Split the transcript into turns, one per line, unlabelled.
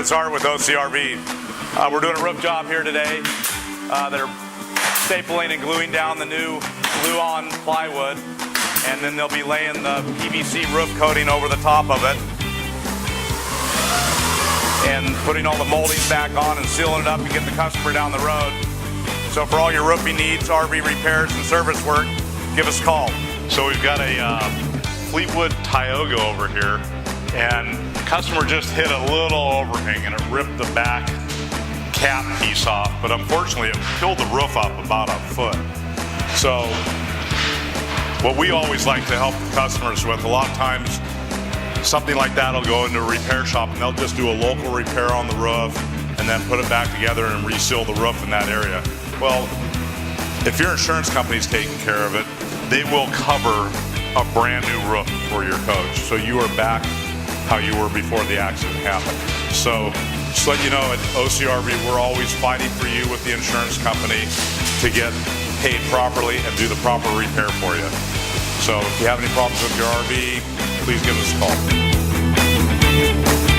it's Art with OCRV. We're doing a roof job here today. They're stapling and gluing down the new glue-on plywood, and then they'll be laying the PVC roof coating over the top of it and putting all the moldings back on and sealing it up to get the customer down the road. So for all your roofing needs, RV repairs and service work, give us a call.
So we've got a Fleetwood Tioga over here, and the customer just hit a little overhang and it ripped the back cap piece off, but unfortunately it peeled the roof up about a foot. So what we always like to help the customers with, a lot of times something like that will go into a repair shop and they'll just do a local repair on the roof and then put it back together and reseal the roof in that area. Well, if your insurance company's taking care of it, they will cover a brand new roof for your coach. So you are back how you were before the accident happened. So just let you know, at OCRV, we're always fighting for you with the insurance company to get paid properly and do the proper repair for you. So if you have any problems with your RV, please give us a call.